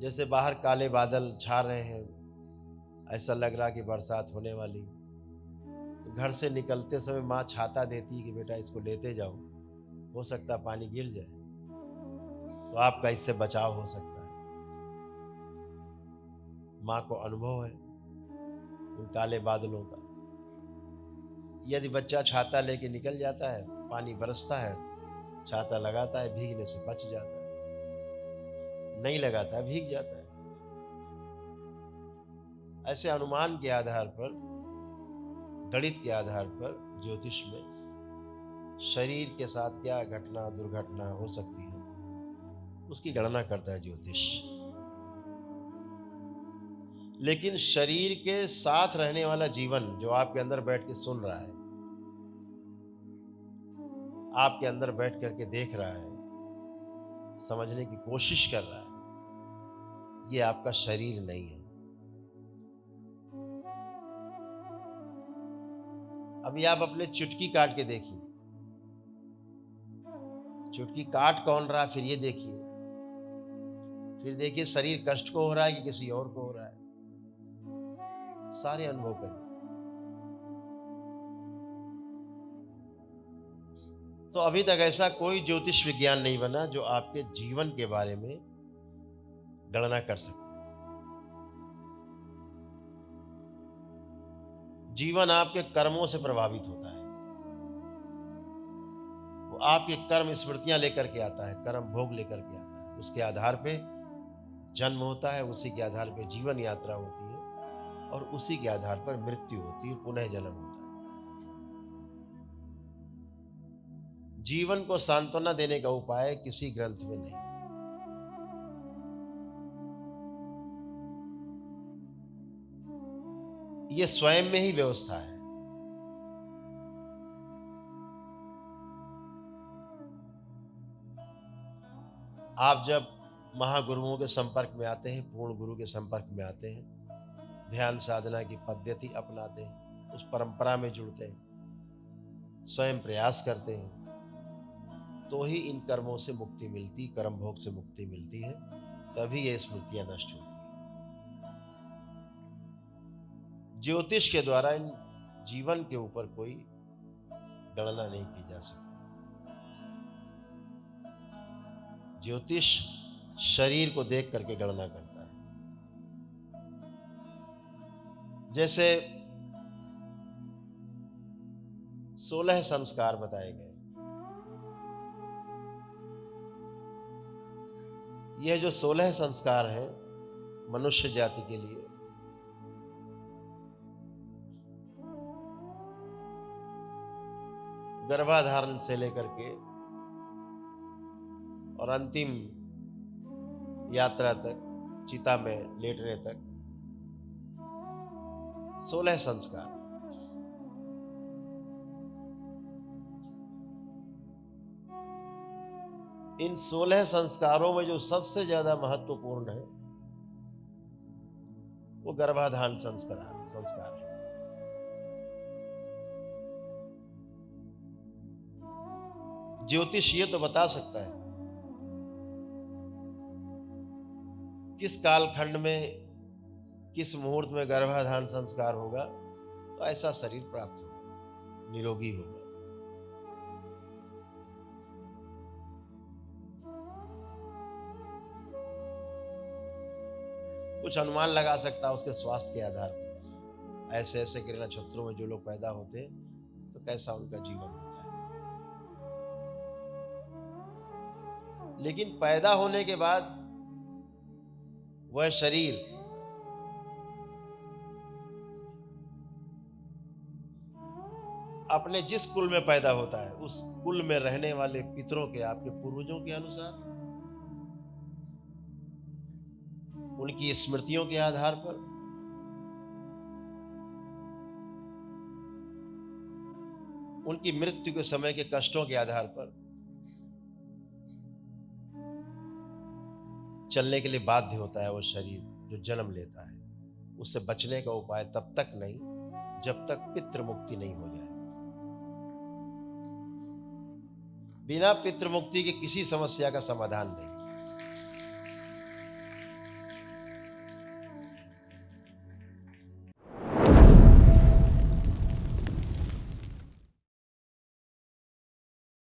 जैसे बाहर काले बादल छा रहे हैं, ऐसा लग रहा कि बरसात होने वाली। तो घर से निकलते समय माँ छाता देती है कि बेटा इसको लेते जाओ, हो सकता है पानी गिर जाए, तो आपका इससे बचाव हो सकता है। माँ को अनुभव है उन काले बादलों का। यदि बच्चा छाता लेके निकल जाता है, पानी बरसता है, छाता लगाता है, भीगने से बच जाता है, नहीं लगाता है, भीग जाता है। ऐसे अनुमान के आधार पर, गणित के आधार पर ज्योतिष में शरीर के साथ क्या घटना दुर्घटना हो सकती है, उसकी गणना करता है ज्योतिष। लेकिन शरीर के साथ रहने वाला जीवन जो आपके अंदर बैठ के सुन रहा है, आपके अंदर बैठ करके देख रहा है, समझने की कोशिश कर रहा है, ये आपका शरीर नहीं है। अभी आप अपने चुटकी काट के देखिए, चुटकी काट कौन रहा, फिर ये देखिए, फिर देखिए शरीर कष्ट को हो रहा है कि किसी और को हो रहा है। सारे अनुभव करिए। तो अभी तक ऐसा कोई ज्योतिष विज्ञान नहीं बना जो आपके जीवन के बारे में गणना कर सके। जीवन आपके कर्मों से प्रभावित होता है। वो आपके कर्म स्मृतियां लेकर के आता है, कर्म भोग लेकर के आता है। उसके आधार पे जन्म होता है, उसी के आधार पे जीवन यात्रा होती है और उसी के आधार पर मृत्यु होती है, पुनः जन्म होता है। जीवन को सांत्वना देने का उपाय किसी ग्रंथ में नहीं। ये स्वयं में ही व्यवस्था है। आप जब महागुरुओं के संपर्क में आते हैं, पूर्ण गुरु के संपर्क में आते हैं, ध्यान साधना की पद्धति अपनाते हैं, उस परंपरा में जुड़ते हैं, स्वयं प्रयास करते हैं, तो ही इन कर्मों से मुक्ति मिलती, कर्म भोग से मुक्ति मिलती है, तभी ये स्मृतियां नष्ट होती हैं। ज्योतिष के द्वारा इन जीवन के ऊपर कोई गणना नहीं की जा सकती। ज्योतिष शरीर को देख करके गणना करता है। जैसे 16 संस्कार बताए गए। यह जो 16 संस्कार हैं मनुष्य जाति के लिए, गर्भाधारण से लेकर के और अंतिम यात्रा तक, चिता में लेटने तक, 16 संस्कार। इन 16 संस्कारों में जो सबसे ज्यादा महत्वपूर्ण है वो गर्भाधान संस्कार है। ज्योतिष ये तो बता सकता है किस कालखंड में, किस मुहूर्त में गर्भाधान संस्कार होगा तो ऐसा शरीर प्राप्त होगा, निरोगी होगा। कुछ अनुमान लगा सकता है उसके स्वास्थ्य के आधार पर, ऐसे ऐसे ग्रह नक्षत्रों में जो लोग पैदा होते हैं तो कैसा उनका जीवन होता है। लेकिन पैदा होने के बाद वह शरीर अपने जिस कुल में पैदा होता है उस कुल में रहने वाले पितरों के, आपके पूर्वजों के अनुसार, उनकी स्मृतियों के आधार पर, उनकी मृत्यु के समय के कष्टों के आधार पर चलने के लिए बाध्य होता है वो शरीर जो जन्म लेता है। उससे बचने का उपाय तब तक नहीं जब तक पितृ मुक्ति नहीं हो जाए। बिना पितृ मुक्ति के किसी समस्या का समाधान नहीं।